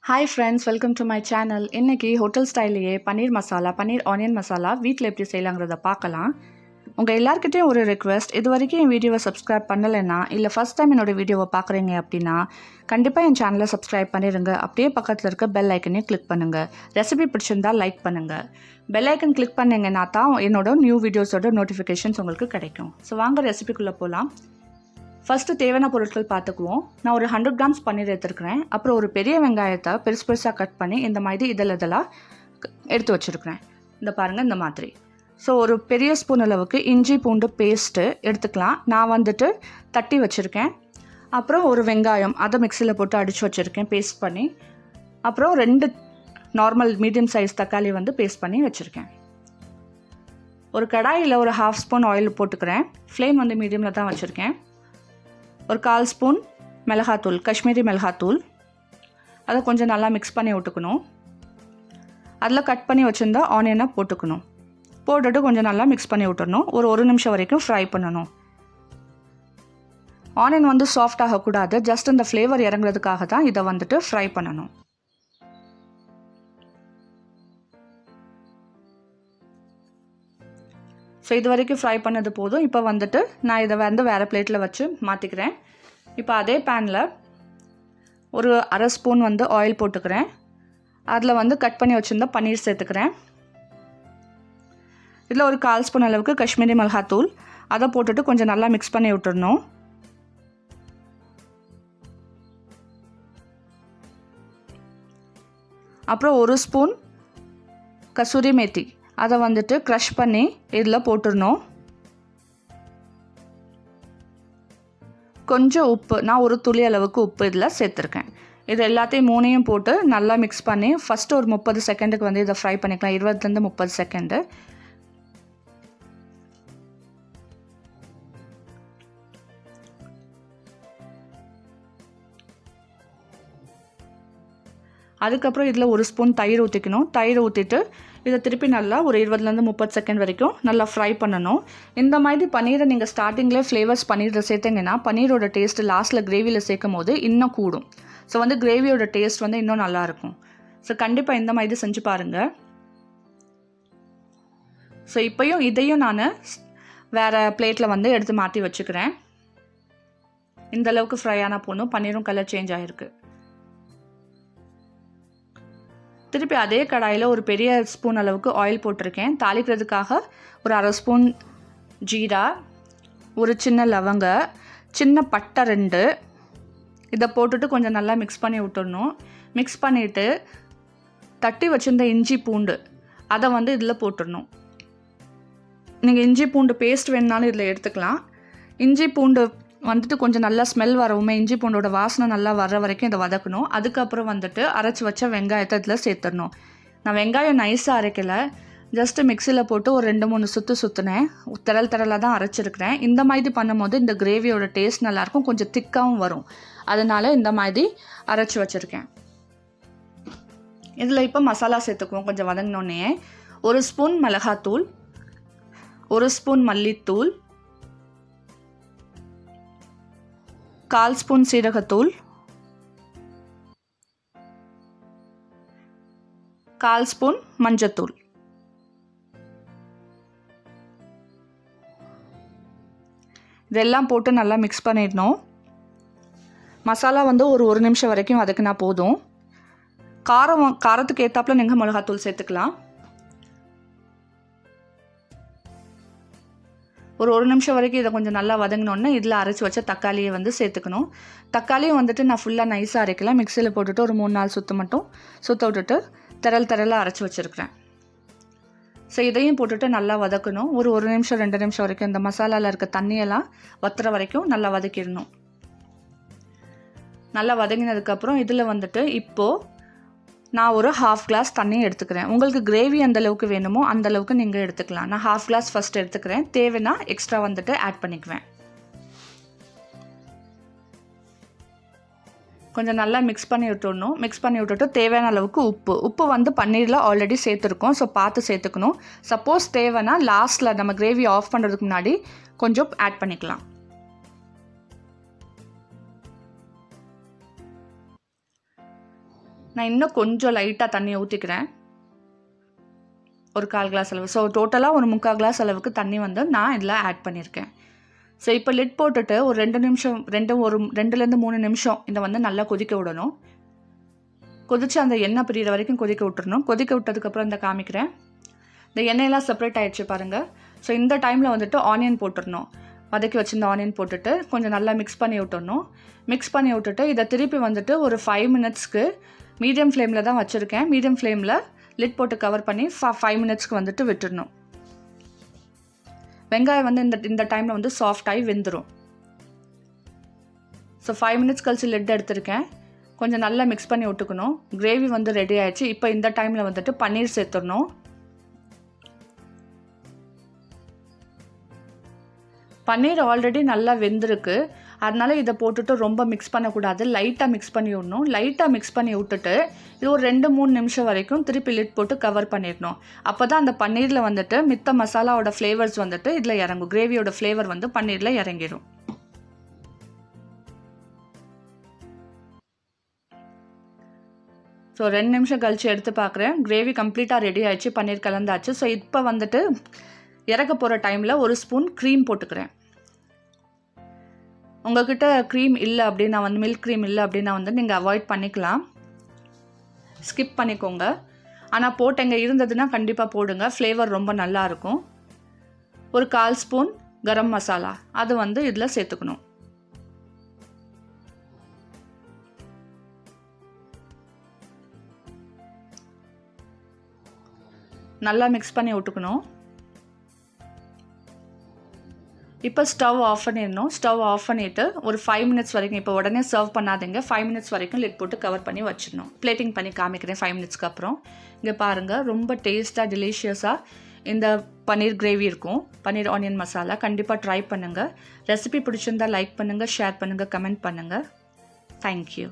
Hi friends, welcome to my channel. இன்னைக்கு hotel ஸ்டைலையே paneer masala, பன்னீர் onion masala வீட்டில் எப்படி செய்யலாங்கிறத பார்க்கலாம். உங்கள் எல்லாருக்கிட்டையும் ஒரு ரெக்வெஸ்ட், இது வரைக்கும் என் வீடியோவை சப்ஸ்கிரைப் பண்ணலைன்னா இல்லை ஃபஸ்ட் டைம் என்னோடய வீடியோவை பார்க்குறீங்க அப்படின்னா கண்டிப்பாக என் சேனலை சப்ஸ்கிரைப் பண்ணிடுங்க. அப்படியே பக்கத்தில் இருக்க பெல் ஐக்கனையும் கிளிக் பண்ணுங்கள். ரெசிபி பிடிச்சிருந்தா லைக் பண்ணுங்கள். பெல் ஐக்கன் கிளிக் பண்ணிங்கன்னா தான் என்னோட நியூ வீடியோஸோட நோட்டிஃபிகேஷன்ஸ் உங்களுக்கு கிடைக்கும். ஸோ வாங்க ரெசிபிக்குள்ளே போகலாம். ஃபஸ்ட்டு தேவையான பொருட்கள் பார்த்துக்குவோம். நான் ஒரு 100 கிராம்ஸ் பன்னீர் எடுத்துருக்கிறேன். அப்புறம் ஒரு பெரிய வெங்காயத்தை பெருசு பெருசாக கட் பண்ணி இந்த மாதிரி இதெல்லாம் எடுத்து வச்சுருக்கிறேன். இந்த பாருங்கள், இந்த மாதிரி. ஸோ ஒரு பெரிய ஸ்பூன் அளவுக்கு இஞ்சி பூண்டு பேஸ்ட்டு எடுத்துக்கலாம். நான் தட்டி வச்சுருக்கேன். அப்புறம் ஒரு வெங்காயம் அதை மிக்சியில் போட்டு அடித்து வச்சுருக்கேன் பேஸ்ட் பண்ணி. அப்புறம் 2 நார்மல் மீடியம் சைஸ் தக்காளி பேஸ்ட் பண்ணி வச்சுருக்கேன். ஒரு கடாயில் ஒரு 1/2 ஸ்பூன் ஆயில் போட்டுக்கிறேன். ஃப்ளேம் மீடியமில் தான் வச்சுருக்கேன். ஒரு 1/4 ஸ்பூன் மிளகாத்தூள், காஷ்மீரி மிளகாத்தூள், அதை கொஞ்சம் நல்லா மிக்ஸ் பண்ணி விட்டுக்கணும். அதில் கட் பண்ணி வச்சுருந்தா ஆனியனை போட்டுக்கணும். போட்டுட்டு கொஞ்சம் நல்லா மிக்ஸ் பண்ணி விட்டுறணும். ஒரு நிமிஷம் வரைக்கும் ஃப்ரை பண்ணணும். ஆனியன் சாஃப்ட் ஆகக்கூடாது, ஜஸ்ட் இந்த ஃப்ளேவர் இறங்குறதுக்காக தான் இதை ஃப்ரை பண்ணணும். ஸோ இது வரைக்கும் ஃப்ரை பண்ணது போதும். இப்போ நான் இதை வேறு பிளேட்டில் வச்சு மாற்றிக்கிறேன். இப்போ அதே பேனில் ஒரு 1/2 ஸ்பூன் ஆயில் போட்டுக்கிறேன். அதில் கட் பண்ணி வச்சுருந்தா பன்னீர் சேர்த்துக்கிறேன். இதில் ஒரு 1/4 ஸ்பூன் அளவுக்கு காஷ்மீரி மிளகாத்தூள், அதை போட்டுட்டு கொஞ்சம் நல்லா மிக்ஸ் பண்ணி விட்டுறணும். அப்புறம் 1 ஸ்பூன் கசூரி மேத்தி, அதை க்ரஷ் பண்ணி இதில் போட்டுடணும். கொஞ்சம் உப்பு, நான் ஒரு துளி அளவுக்கு உப்பு இதில் சேர்த்துருக்கேன். இது எல்லாத்தையும் 3ஐயும் போட்டு நல்லா மிக்ஸ் பண்ணி ஃபஸ்ட்டு ஒரு 30 செகண்டுக்கு இதை ஃப்ரை பண்ணிக்கலாம். 20 to 30 செகண்டு. அதுக்கப்புறம் இதில் 1 ஸ்பூன் தயிர் ஊற்றிக்கணும். தயிர் ஊற்றிட்டு இதை திருப்பி நல்லா ஒரு 20 to 30 செகண்ட் வரைக்கும் நல்லா ஃப்ரை பண்ணணும். இந்த மாதிரி பன்னீரை நீங்கள் ஸ்டார்டிங்கில் ஃப்ளேவர்ஸ் பன்னீரில் சேர்த்திங்கன்னா பன்னீரோட டேஸ்ட்டு லாஸ்ட்டில் கிரேவியில் சேர்க்கும் போது இன்னும் கூடும். ஸோ கிரேவியோட டேஸ்ட் இன்னும் நல்லாயிருக்கும். ஸோ கண்டிப்பாக இந்த மாதிரி செஞ்சு பாருங்கள். ஸோ இப்போயும் இதையும் நான் வேறு பிளேட்டில் எடுத்து மாற்றி வச்சுக்கிறேன். இந்தளவுக்கு ஃப்ரை ஆனால் போகணும். பன்னீரும் கலர் சேஞ்ச் ஆகிருக்கு. திருப்பி அதே கடாயில் ஒரு பெரிய ஸ்பூன் அளவுக்கு ஆயில் போட்டிருக்கேன். தாளிக்கிறதுக்காக ஒரு 1/2 ஸ்பூன் ஜீரா, ஒரு சின்ன லவங்க, சின்ன பட்டை 2, இதை போட்டுட்டு கொஞ்சம் நல்லா மிக்ஸ் பண்ணி விட்டுடணும். மிக்ஸ் பண்ணிவிட்டு தட்டி வச்சுருந்த இஞ்சி பூண்டு அதை இதில் போட்டுடணும். நீங்கள் இஞ்சி பூண்டு பேஸ்ட் வேணுனாலும் இதில் எடுத்துக்கலாம். இஞ்சி பூண்டு கொஞ்சம் நல்லா ஸ்மெல் வரவுமே, இஞ்சி பூண்டோட வாசனை நல்லா வர்ற வரைக்கும் இதை வதக்கணும். அதுக்கப்புறம் அரைச்சி வச்ச வெங்காயத்தை இதில் சேர்த்துடணும். நான் வெங்காயம் நைஸாக அரைக்கலை, ஜஸ்ட்டு மிக்சியில் போட்டு ஒரு 2-3 சுற்றுனேன். திரளாக தான் அரைச்சிருக்கிறேன். இந்த மாதிரி பண்ணும்போது இந்த கிரேவியோட டேஸ்ட் நல்லாயிருக்கும், கொஞ்சம் திக்காகவும் வரும். அதனால் இந்த மாதிரி அரைச்சி வச்சுருக்கேன். இதில் இப்போ மசாலா சேர்த்துக்குவோம். கொஞ்சம் வதங்கினோடனே 1 ஸ்பூன் மிளகாத்தூள், 1 ஸ்பூன் மல்லித்தூள், 1/4 ஸ்பூன் சீரகத்தூள், 1/4 ஸ்பூன் மஞ்சத்தூள். இதெல்லாம் போட்டு நல்லா மிக்ஸ் பண்ணிடணும். மசாலா ஒரு நிமிஷம் வரைக்கும் வதக்கினா போதும். காரத்துக்கு ஏற்றாப்புல நீங்கள் மிளகாத்தூள் சேர்த்துக்கலாம். ஒரு நிமிஷம் வரைக்கும் இதை கொஞ்சம் நல்லா வதங்கினோன்னே இதில் அரைச்சி வச்ச தக்காளியை சேர்த்துக்கணும். தக்காளியும் நான் ஃபுல்லாக நைஸாக அரைக்கல, மிக்சியில் போட்டுட்டு ஒரு 3-4 சுற்று மட்டும் சுற்ற விட்டுட்டு திரளாக அரைச்சி வச்சுருக்கிறேன். ஸோ இதையும் போட்டுட்டு நல்லா வதக்கணும். ஒரு நிமிஷம் 2 நிமிஷம் வரைக்கும் இந்த மசாலாவில் இருக்க தண்ணியெல்லாம் வத்துற வரைக்கும் நல்லா வதக்கிடணும். நல்லா வதங்கினதுக்கப்புறம் இதில் இப்போது நான் ஒரு 1/2 கிளாஸ் தண்ணி எடுத்துக்கிறேன். உங்களுக்கு கிரேவி அந்தளவுக்கு வேணுமோ அந்தளவுக்கு நீங்கள் எடுத்துக்கலாம். நான் 1/2 கிளாஸ் ஃபஸ்ட் எடுத்துக்கிறேன். தேவைன்னா எக்ஸ்ட்ரா ஆட் பண்ணிக்குவேன். கொஞ்சம் நல்லா மிக்ஸ் பண்ணி விட்டுடணும். மிக்ஸ் பண்ணி விட்டுட்டு தேவையான அளவுக்கு உப்பு பன்னீரில் ஆல்ரெடி சேர்த்துருக்கோம். ஸோ பார்த்து சேர்த்துக்கணும். சப்போஸ் தேவைன்னா லாஸ்ட்டில் நம்ம கிரேவி ஆஃப் பண்ணுறதுக்கு முன்னாடி கொஞ்சம் ஆட் பண்ணிக்கலாம். நான் இன்னும் கொஞ்சம் லைட்டாக தண்ணியை ஊற்றிக்கிறேன், ஒரு 1/4 கிளாஸ் அளவு. ஸோ டோட்டலாக ஒரு 3/4 கிளாஸ் அளவுக்கு தண்ணி வந்து நான் இதில் ஆட் பண்ணியிருக்கேன். ஸோ இப்போ லிட் போட்டுட்டு ஒரு 2 நிமிஷம் 2லேருந்து 3 நிமிஷம் இதை வந்து நல்லா கொதிக்க விடணும். கொதித்து அந்த எண்ணெய் பிரியிற வரைக்கும் கொதிக்க விட்டுறணும். கொதிக்க விட்டதுக்கப்புறம் இந்த காமிக்கிறேன். இந்த எண்ணெயெல்லாம் செப்பரேட் ஆகிடுச்சு பாருங்கள். ஸோ இந்த டைமில் வந்துட்டு ஆனியன் போட்டுடணும். வதக்கி வச்சுருந்த ஆனியன் போட்டுட்டு கொஞ்சம் நல்லா மிக்ஸ் பண்ணி விட்டுடணும். மிக்ஸ் பண்ணி விட்டுட்டு இதை திருப்பி வந்துட்டு ஒரு 5 மினிட்ஸ்க்கு மீடியம் ஃப்ளேமில் தான் வச்சுருக்கேன். மீடியம் ஃப்ளேமில் லிட் போட்டு கவர் பண்ணி 5 மினிட்ஸ்க்கு வந்துட்டு விட்டுடணும். வெங்காயம் வந்து இந்த டைமில் வந்து சாஃப்டாகி வெந்துடும். ஸோ 5 மினிட்ஸ் கழிச்சு லிட் எடுத்திருக்கேன். கொஞ்சம் நல்லா மிக்ஸ் பண்ணி விட்டுக்கணும். கிரேவி வந்து ரெடி ஆகிடுச்சு. இப்போ இந்த டைமில் வந்துட்டு பன்னீர் சேர்த்துடணும். பன்னீர் ஆல்ரெடி நல்லா வெந்திருக்கு, அதனால இதை போட்டுட்டு ரொம்ப மிக்ஸ் பண்ணக்கூடாது. லைட்டாக மிக்ஸ் பண்ணி விடணும். லைட்டாக மிக்ஸ் பண்ணி விட்டுட்டு இது ஒரு 2-3 நிமிஷம் வரைக்கும் திருப்பி லிட் போட்டு கவர் பண்ணிடணும். அப்போ தான் அந்த பன்னீரில் வந்துட்டு மித்த மசாலாவோட ஃப்ளேவர்ஸ் வந்துட்டு இதில் இறங்கும். கிரேவியோட ஃப்ளேவர் வந்து பன்னீரில் இறங்கிடும். ஸோ 2 நிமிஷம் கழிச்சு எடுத்து பார்க்குறேன். கிரேவி கம்ப்ளீட்டாக ரெடி ஆகிடுச்சு, பன்னீர் கலந்தாச்சு. ஸோ இப்போ வந்துட்டு இறக்க போகிற டைமில் ஒரு ஸ்பூன் க்ரீம் போட்டுக்கிறேன். உங்கள்கிட்ட க்ரீம் இல்லை அப்படின்னா வந்து மில்க் க்ரீம் இல்லை அப்படின்னா வந்து நீங்கள் அவாய்ட் பண்ணிக்கலாம், ஸ்கிப் பண்ணிக்கோங்க. ஆனால் போட்டங்க இருந்ததுன்னா கண்டிப்பாக போடுங்க, ஃப்ளேவர் ரொம்ப நல்லாயிருக்கும். ஒரு 1/4 ஸ்பூன் கரம் மசாலா அது வந்து இதில் சேர்த்துக்கணும். நல்லா மிக்ஸ் பண்ணி விட்டுக்கணும். இப்போ ஸ்டவ் ஆஃப் பண்ணிடணும். ஸ்டவ் ஆஃப் பண்ணிவிட்டு ஒரு 5 மினிட்ஸ் வரைக்கும், இப்போ உடனே சர்வ் பண்ணாதீங்க, 5 மினிட்ஸ் வரைக்கும் லிட் போட்டு கவர் பண்ணி வச்சிடணும். பிளேட்டிங் பண்ணி காமிக்கிறேன் 5 மினிட்ஸ்க்கு அப்புறம். இங்கே பாருங்கள், ரொம்ப டேஸ்ட்டாக டெலிஷியஸாக இந்த பன்னீர் கிரேவி இருக்கும். பன்னீர் ஆனியன் மசாலா கண்டிப்பாக ட்ரை பண்ணுங்கள். ரெசிபி பிடிச்சிருந்தால் லைக் பண்ணுங்கள், ஷேர் பண்ணுங்கள், கமெண்ட் பண்ணுங்கள். தேங்க்யூ.